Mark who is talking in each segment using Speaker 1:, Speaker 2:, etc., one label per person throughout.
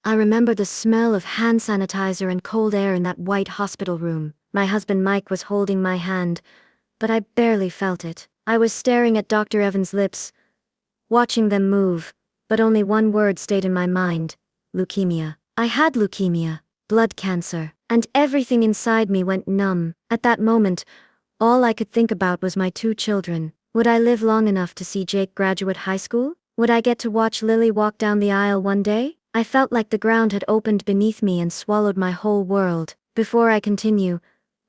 Speaker 1: I remember the smell of hand sanitizer and cold air in that white hospital room. My husband Mike was holding my hand, but I barely felt it. I was staring at Dr. Evans' lips, watching them move, but only one word stayed in my mind: leukemia. I had leukemia, blood cancer, and everything inside me went numb. At that moment, all I could think about was my 2 children. Would I live long enough to see Jake graduate high school? Would I get to watch Lily walk down the aisle one day? I felt like the ground had opened beneath me and swallowed my whole world. Before I continue,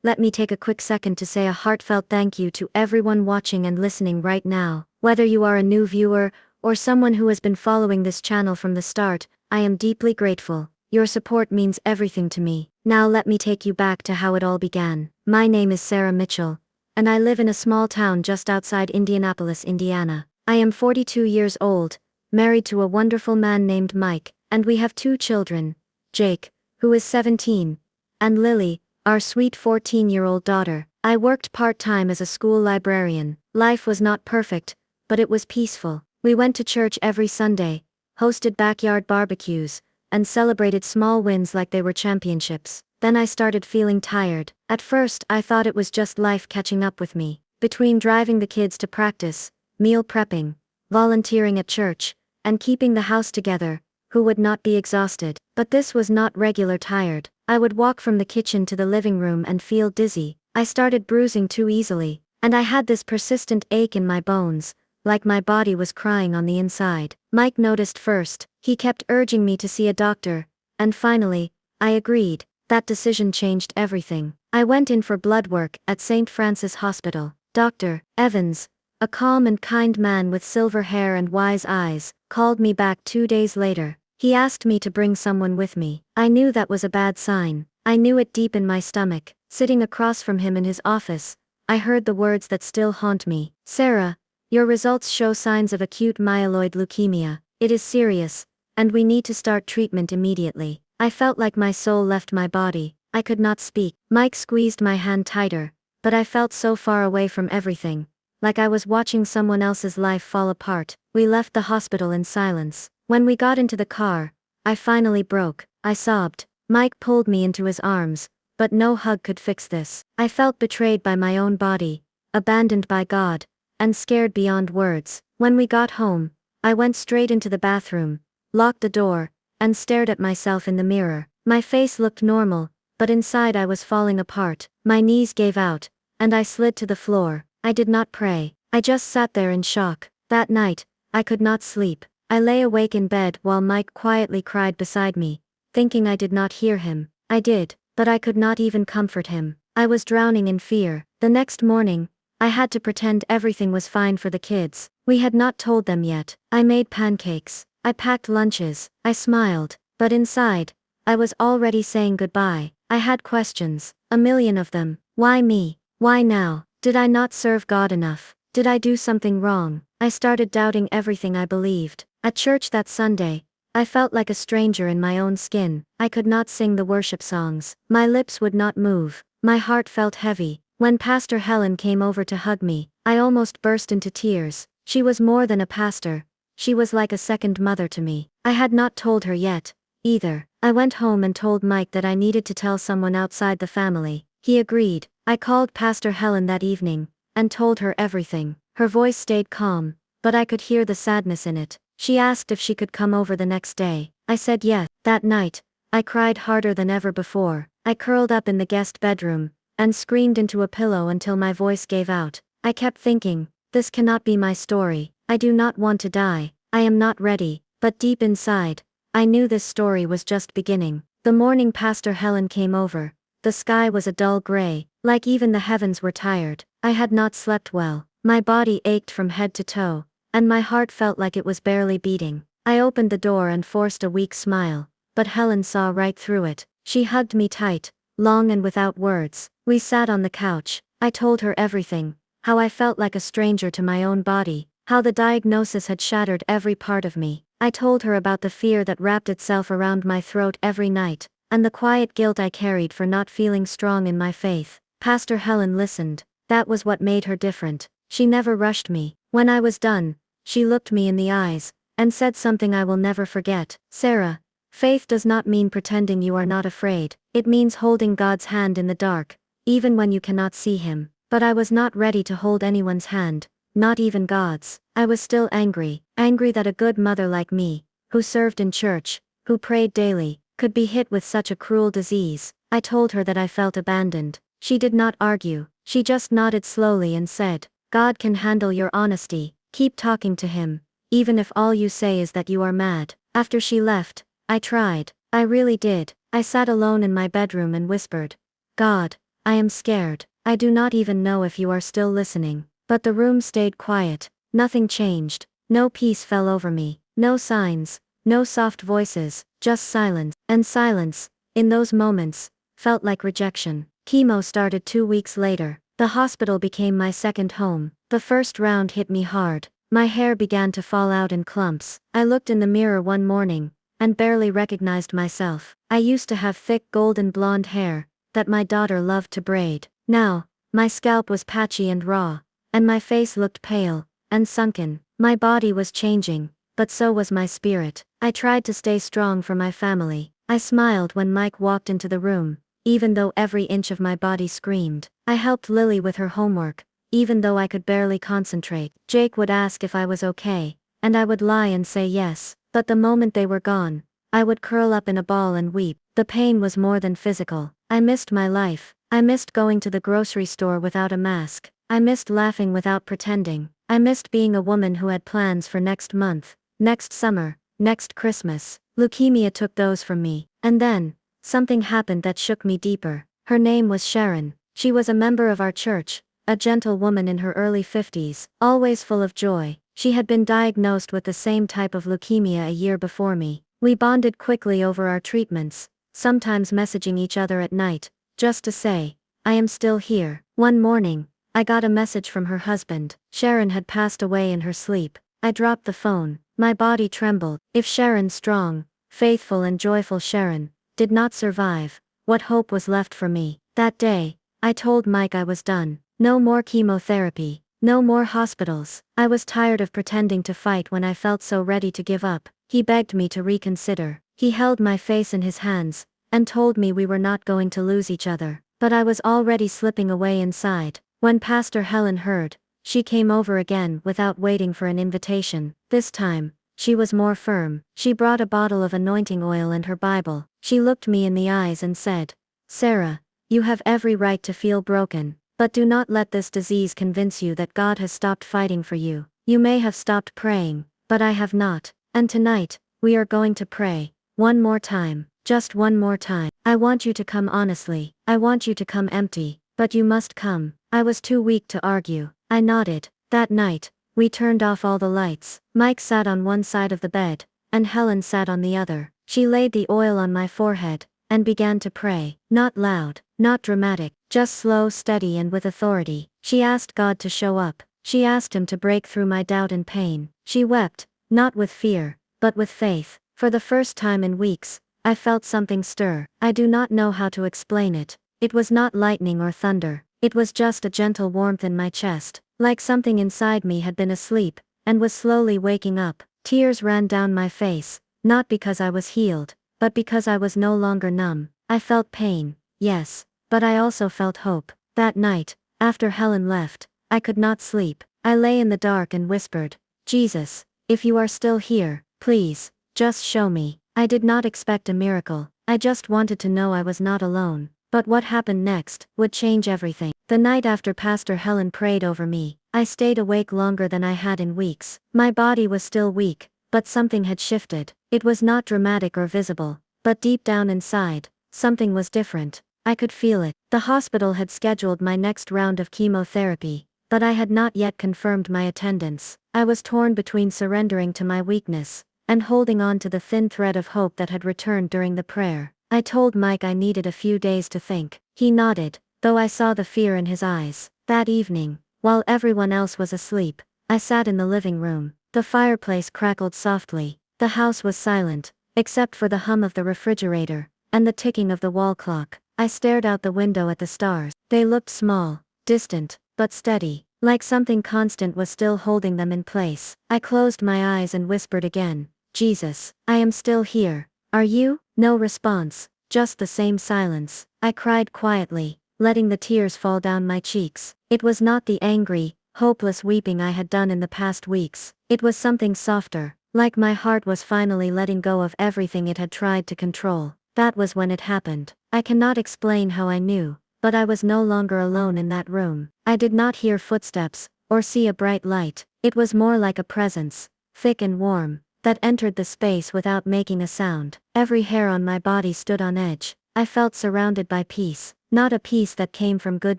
Speaker 1: let me take a quick second to say a heartfelt thank you to everyone watching and listening right now. Whether you are a new viewer, or someone who has been following this channel from the start, I am deeply grateful. Your support means everything to me. Now let me take you back to how it all began. My name is Sarah Mitchell, and I live in a small town just outside Indianapolis, Indiana. I am 42 years old, married to a wonderful man named Mike, and we have 2 children, Jake, who is 17, and Lily, our sweet 14-year-old daughter. I worked part-time as a school librarian. Life was not perfect, but it was peaceful. We went to church every Sunday, hosted backyard barbecues, and celebrated small wins like they were championships. Then I started feeling tired. At first I thought it was just life catching up with me. Between driving the kids to practice, meal prepping, volunteering at church, and keeping the house together, who would not be exhausted? But this was not regular tired. I would walk from the kitchen to the living room and feel dizzy. I started bruising too easily, and I had this persistent ache in my bones, like my body was crying on the inside. Mike noticed first. He kept urging me to see a doctor, and finally, I agreed. That decision changed everything. I went in for blood work at St. Francis Hospital. Dr. Evans, a calm and kind man with silver hair and wise eyes, called me back 2 days later. He asked me to bring someone with me. I knew that was a bad sign. I knew it deep in my stomach. Sitting across from him in his office, I heard the words that still haunt me. "Sarah, your results show signs of acute myeloid leukemia. It is serious, and we need to start treatment immediately." I felt like my soul left my body. I could not speak. Mike squeezed my hand tighter, but I felt so far away from everything, like I was watching someone else's life fall apart. We left the hospital in silence. When we got into the car, I finally broke. I sobbed. Mike pulled me into his arms, but no hug could fix this. I felt betrayed by my own body, abandoned by God, and scared beyond words. When we got home, I went straight into the bathroom, locked the door, and stared at myself in the mirror. My face looked normal, but inside I was falling apart. My knees gave out, and I slid to the floor. I did not pray. I just sat there in shock. That night, I could not sleep. I lay awake in bed while Mike quietly cried beside me, thinking I did not hear him. I did, but I could not even comfort him. I was drowning in fear. The next morning, I had to pretend everything was fine for the kids. We had not told them yet. I made pancakes. I packed lunches. I smiled, but inside, I was already saying goodbye. I had questions, a million of them. Why me? Why now? Did I not serve God enough? Did I do something wrong? I started doubting everything I believed. At church that Sunday, I felt like a stranger in my own skin. I could not sing the worship songs. My lips would not move. My heart felt heavy. When Pastor Helen came over to hug me, I almost burst into tears. She was more than a pastor. She was like a second mother to me. I had not told her yet, either. I went home and told Mike that I needed to tell someone outside the family. He agreed. I called Pastor Helen that evening, and told her everything. Her voice stayed calm, but I could hear the sadness in it. She asked if she could come over the next day. I said yes. That night, I cried harder than ever before. I curled up in the guest bedroom, and screamed into a pillow until my voice gave out. I kept thinking, this cannot be my story. I do not want to die. I am not ready. But deep inside, I knew this story was just beginning. The morning Pastor Helen came over, the sky was a dull gray, like even the heavens were tired. I had not slept well. My body ached from head to toe, and my heart felt like it was barely beating. I opened the door and forced a weak smile, but Helen saw right through it. She hugged me tight, long and without words. We sat on the couch. I told her everything, how I felt like a stranger to my own body, how the diagnosis had shattered every part of me. I told her about the fear that wrapped itself around my throat every night, and the quiet guilt I carried for not feeling strong in my faith. Pastor Helen listened. That was what made her different. She never rushed me. When I was done, she looked me in the eyes, and said something I will never forget. "Sarah, Faith does not mean pretending you are not afraid, it means holding God's hand in the dark, even when you cannot see Him. But I was not ready to hold anyone's hand, not even God's. I was still angry that a good mother like me, who served in church, who prayed daily, could be hit with such a cruel disease. I told her that I felt abandoned. She did not argue, she just nodded slowly and said, God can handle your honesty, keep talking to Him, even if all you say is that you are mad. After she left, I tried, I really did. I sat alone in my bedroom and whispered, God, I am scared. I do not even know if you are still listening. But the room stayed quiet, nothing changed, no peace fell over me, no signs, no soft voices, just silence. And silence, in those moments, felt like rejection. Chemo started 2 weeks later. The hospital became my second home. The first round hit me hard. My hair began to fall out in clumps. I looked in the mirror one morning, and barely recognized myself. I used to have thick golden blonde hair, that my daughter loved to braid. Now, my scalp was patchy and raw, and my face looked pale and sunken. My body was changing, but so was my spirit. I tried to stay strong for my family. I smiled when Mike walked into the room, even though every inch of my body screamed. I helped Lily with her homework, even though I could barely concentrate. Jake would ask if I was okay, and I would lie and say yes, but the moment they were gone, I would curl up in a ball and weep. The pain was more than physical. I missed my life. I missed going to the grocery store without a mask. I missed laughing without pretending. I missed being a woman who had plans for next month, next summer, next Christmas. Leukemia took those from me. And then, something happened that shook me deeper. Her name was Sharon. She was a member of our church, a gentle woman in her early 50s, always full of joy. She had been diagnosed with the same type of leukemia a year before me. We bonded quickly over our treatments, sometimes messaging each other at night, just to say, I am still here. One morning, I got a message from her husband. Sharon had passed away in her sleep. I dropped the phone. My body trembled. If Sharon, strong, faithful and joyful Sharon, did not survive, what hope was left for me? That day, I told Mike I was done. No more chemotherapy. No more hospitals. I was tired of pretending to fight when I felt so ready to give up. He begged me to reconsider. He held my face in his hands, and told me we were not going to lose each other. But I was already slipping away inside. When Pastor Helen heard, she came over again without waiting for an invitation. This time, she was more firm. She brought a bottle of anointing oil and her Bible. She looked me in the eyes and said, Sarah, you have every right to feel broken, but do not let this disease convince you that God has stopped fighting for you. You may have stopped praying, but I have not. And tonight, we are going to pray. One more time. Just one more time. I want you to come honestly. I want you to come empty, but you must come. I was too weak to argue. I nodded. That night, we turned off all the lights. Mike sat on one side of the bed, and Helen sat on the other. She laid the oil on my forehead, and began to pray. Not loud, not dramatic, just slow, steady and with authority. She asked God to show up. She asked Him to break through my doubt and pain. She wept, not with fear, but with faith. For the first time in weeks, I felt something stir. I do not know how to explain it. It was not lightning or thunder. It was just a gentle warmth in my chest, like something inside me had been asleep, and was slowly waking up. Tears ran down my face, not because I was healed, but because I was no longer numb. I felt pain, yes, but I also felt hope. That night, after Helen left, I could not sleep. I lay in the dark and whispered, Jesus, if you are still here, please, just show me. I did not expect a miracle. I just wanted to know I was not alone. But what happened next would change everything. The night after Pastor Helen prayed over me, I stayed awake longer than I had in weeks. My body was still weak, but something had shifted. It was not dramatic or visible, but deep down inside, something was different. I could feel it. The hospital had scheduled my next round of chemotherapy, but I had not yet confirmed my attendance. I was torn between surrendering to my weakness and holding on to the thin thread of hope that had returned during the prayer. I told Mike I needed a few days to think. He nodded, though I saw the fear in his eyes. That evening, while everyone else was asleep, I sat in the living room. The fireplace crackled softly. The house was silent, except for the hum of the refrigerator and the ticking of the wall clock. I stared out the window at the stars. They looked small, distant, but steady, like something constant was still holding them in place. I closed my eyes and whispered again, Jesus, I am still here. Are you? No response, just the same silence. I cried quietly, letting the tears fall down my cheeks. It was not the angry, hopeless weeping I had done in the past weeks. It was something softer, like my heart was finally letting go of everything it had tried to control. That was when it happened. I cannot explain how I knew, but I was no longer alone in that room. I did not hear footsteps, or see a bright light. It was more like a presence, thick and warm, that entered the space without making a sound. Every hair on my body stood on edge. I felt surrounded by peace, not a peace that came from good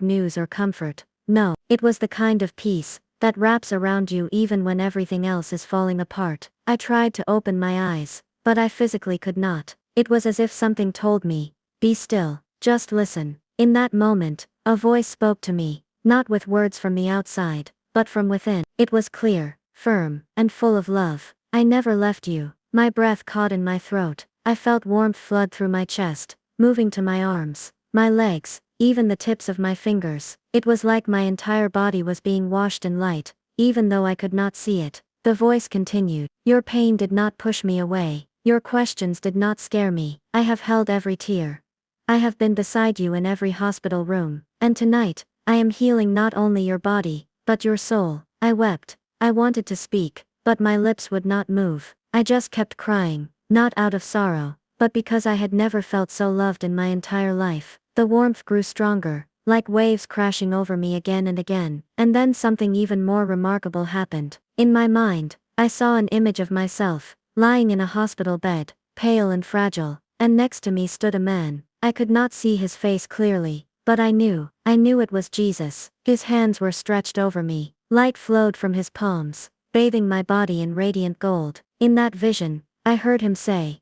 Speaker 1: news or comfort. No, it was the kind of peace that wraps around you even when everything else is falling apart. I tried to open my eyes, but I physically could not. It was as if something told me, be still, just listen. In that moment, a voice spoke to me, not with words from the outside, but from within. It was clear, firm, and full of love. I never left you. My breath caught in my throat. I felt warmth flood through my chest, moving to my arms, my legs, even the tips of my fingers. It was like my entire body was being washed in light, even though I could not see it. The voice continued, your pain did not push me away. Your questions did not scare me. I have held every tear. I have been beside you in every hospital room, and tonight, I am healing not only your body, but your soul. I wept. I wanted to speak, but my lips would not move. I just kept crying, not out of sorrow, but because I had never felt so loved in my entire life. The warmth grew stronger, like waves crashing over me again and again, and then something even more remarkable happened. In my mind, I saw an image of myself, lying in a hospital bed, pale and fragile, and next to me stood a man. I could not see his face clearly, but I knew it was Jesus. His hands were stretched over me, light flowed from his palms, bathing my body in radiant gold. In that vision, I heard him say,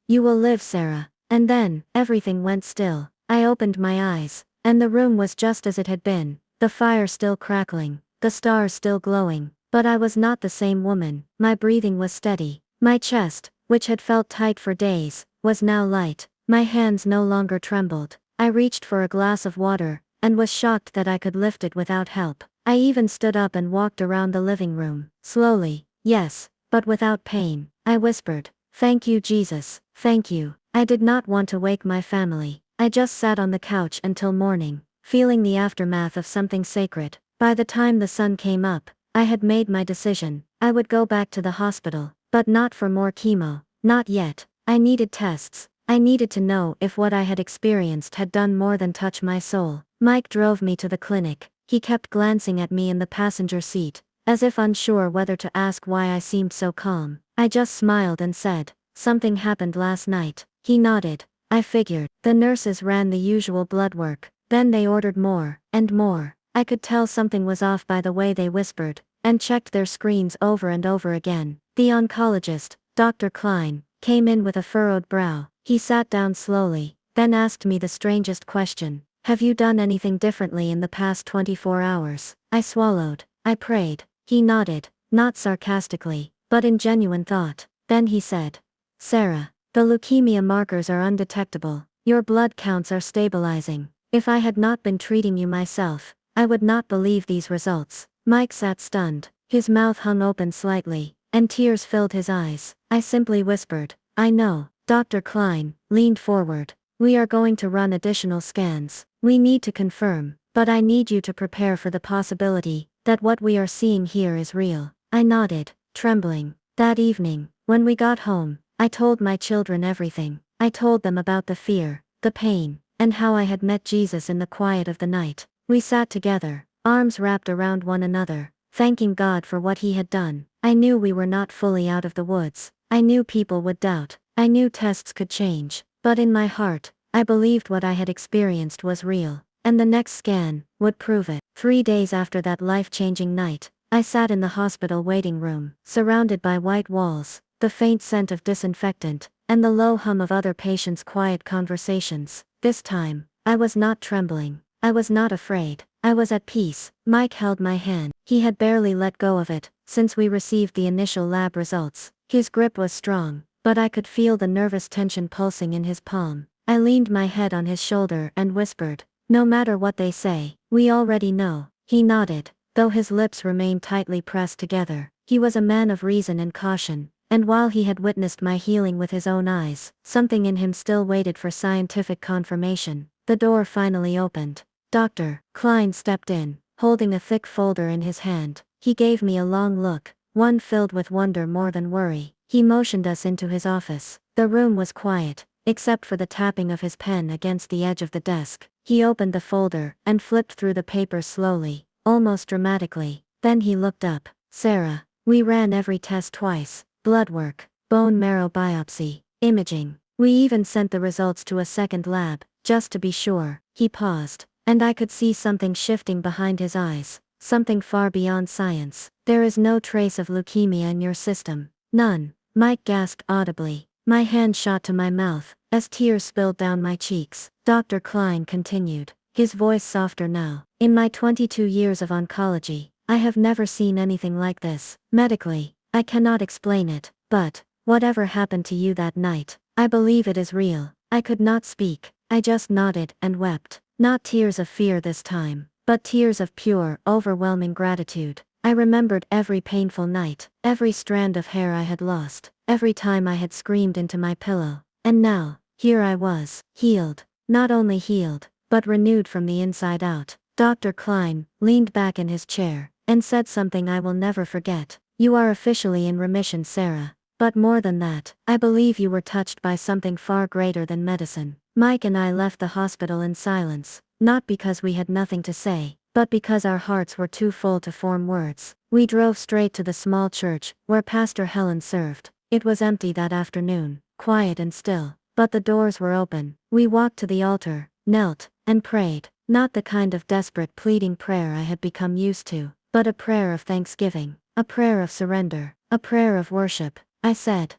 Speaker 1: you will live, Sarah. And then, everything went still. I opened my eyes, and the room was just as it had been, the fire still crackling, the stars still glowing, but I was not the same woman. My breathing was steady. My chest, which had felt tight for days, was now light. My hands no longer trembled. I reached for a glass of water, and was shocked that I could lift it without help. I even stood up and walked around the living room, slowly, yes, but without pain. I whispered, thank you, Jesus, thank you. I did not want to wake my family. I just sat on the couch until morning, feeling the aftermath of something sacred. By the time the sun came up, I had made my decision. I would go back to the hospital, but not for more chemo, not yet. I needed tests. I needed to know if what I had experienced had done more than touch my soul. Mike drove me to the clinic. He kept glancing at me in the passenger seat, as if unsure whether to ask why I seemed so calm. I just smiled and said, something happened last night. He nodded. I figured. The nurses ran the usual blood work. Then they ordered more, and more. I could tell something was off by the way they whispered, and checked their screens over and over again. The oncologist, Dr. Klein, came in with a furrowed brow. He sat down slowly, then asked me the strangest question. Have you done anything differently in the past 24 hours? I swallowed. I prayed. He nodded, not sarcastically, but in genuine thought. Then he said, Sarah, the leukemia markers are undetectable. Your blood counts are stabilizing. If I had not been treating you myself, I would not believe these results. Mike sat stunned. His mouth hung open slightly, and tears filled his eyes. I simply whispered, I know. Dr. Klein leaned forward. We are going to run additional scans. We need to confirm, but I need you to prepare for the possibility that what we are seeing here is real. I nodded, trembling. That evening, when we got home, I told my children everything. I told them about the fear, the pain, and how I had met Jesus in the quiet of the night. We sat together, arms wrapped around one another, thanking God for what He had done. I knew we were not fully out of the woods. I knew people would doubt. I knew tests could change, but in my heart, I believed what I had experienced was real, and the next scan would prove it. 3 days after that life-changing night, I sat in the hospital waiting room, surrounded by white walls, the faint scent of disinfectant, and the low hum of other patients' quiet conversations. This time, I was not trembling. I was not afraid. I was at peace. Mike held my hand. He had barely let go of it since we received the initial lab results. His grip was strong, but I could feel the nervous tension pulsing in his palm. I leaned my head on his shoulder and whispered, no matter what they say, we already know. He nodded, though his lips remained tightly pressed together. He was a man of reason and caution, And while he had witnessed my healing with his own eyes, something in him still waited for scientific confirmation. The door finally opened. Dr. Klein stepped in, holding a thick folder in his hand. He gave me a long look, one filled with wonder more than worry. He motioned us into his office. The room was quiet, except for the tapping of his pen against the edge of the desk. He opened the folder and flipped through the papers slowly, almost dramatically. Then he looked up. Sarah, we ran every test twice: blood work, bone marrow biopsy, imaging. We even sent the results to a second lab, just to be sure. He paused, and I could see something shifting behind his eyes, something far beyond science. There is no trace of leukemia in your system. None. Mike gasped audibly. My hand shot to my mouth, as tears spilled down my cheeks. Dr. Klein continued, his voice softer now. In my 22 years of oncology, I have never seen anything like this. Medically, I cannot explain it, but whatever happened to you that night, I believe it is real. I could not speak, I just nodded and wept. Not tears of fear this time, but tears of pure, overwhelming gratitude. I remembered every painful night, every strand of hair I had lost, every time I had screamed into my pillow. And now, here I was, healed. Not only healed, but renewed from the inside out. Dr. Klein leaned back in his chair and said something I will never forget. You are officially in remission, Sarah. But more than that, I believe you were touched by something far greater than medicine. Mike and I left the hospital in silence, not because we had nothing to say, but because our hearts were too full to form words. We drove straight to the small church, where Pastor Helen served. It was empty that afternoon, quiet and still, but the doors were open. We walked to the altar, knelt, and prayed. Not the kind of desperate pleading prayer I had become used to, but a prayer of thanksgiving, a prayer of surrender, a prayer of worship. I said,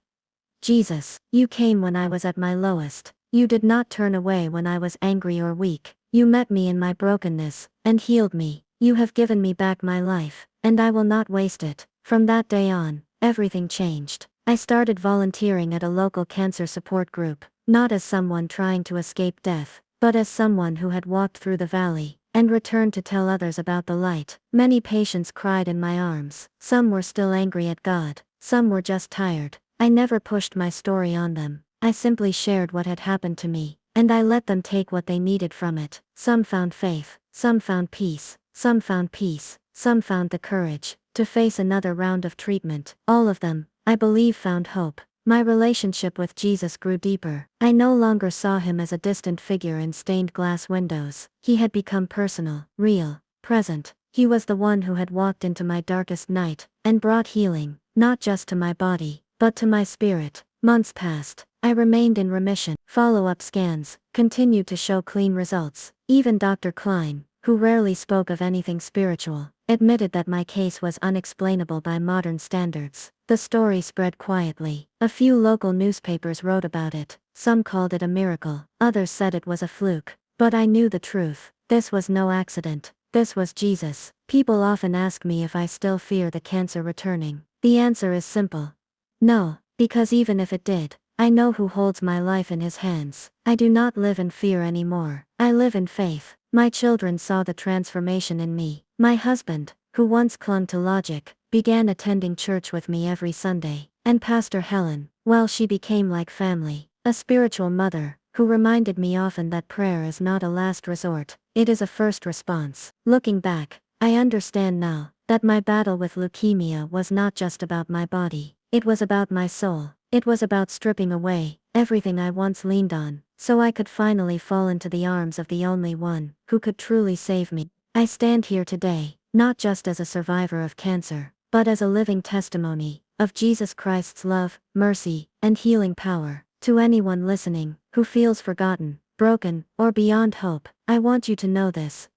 Speaker 1: Jesus, you came when I was at my lowest. You did not turn away when I was angry or weak. You met me in my brokenness, and healed me. You have given me back my life, and I will not waste it. From that day on, everything changed. I started volunteering at a local cancer support group, not as someone trying to escape death, but as someone who had walked through the valley, and returned to tell others about the light. Many patients cried in my arms. Some were still angry at God, some were just tired. I never pushed my story on them. I simply shared what had happened to me, and I let them take what they needed from it. Some found faith, some found peace, some found peace, some found the courage to face another round of treatment. All of them, I believe, found hope. My relationship with Jesus grew deeper. I no longer saw him as a distant figure in stained glass windows. He had become personal, real, present. He was the one who had walked into my darkest night, and brought healing, not just to my body, but to my spirit. Months passed. I remained in remission. Follow-up scans continued to show clean results. Even Dr. Klein, who rarely spoke of anything spiritual, admitted that my case was unexplainable by modern standards. The story spread quietly. A few local newspapers wrote about it. Some called it a miracle. Others said it was a fluke. But I knew the truth. This was no accident. This was Jesus. People often ask me if I still fear the cancer returning. The answer is simple. No, because even if it did, I know who holds my life in his hands. I do not live in fear anymore. I live in faith. My children saw the transformation in me. My husband, who once clung to logic, began attending church with me every Sunday. And Pastor Helen, well, she became like family. A spiritual mother, who reminded me often that prayer is not a last resort, it is a first response. Looking back, I understand now that my battle with leukemia was not just about my body. It was about my soul. It was about stripping away everything I once leaned on, so I could finally fall into the arms of the only one who could truly save me. I stand here today, not just as a survivor of cancer, but as a living testimony of Jesus Christ's love, mercy, and healing power. To anyone listening who feels forgotten, broken, or beyond hope, I want you to know this.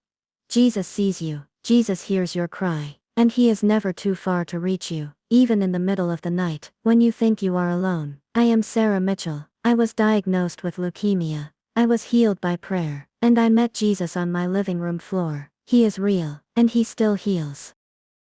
Speaker 1: Jesus sees you, Jesus hears your cry, and he is never too far to reach you, even in the middle of the night, when you think you are alone. I am Sarah Mitchell. I was diagnosed with leukemia. I was healed by prayer, and I met Jesus on my living room floor. He is real, and he still heals.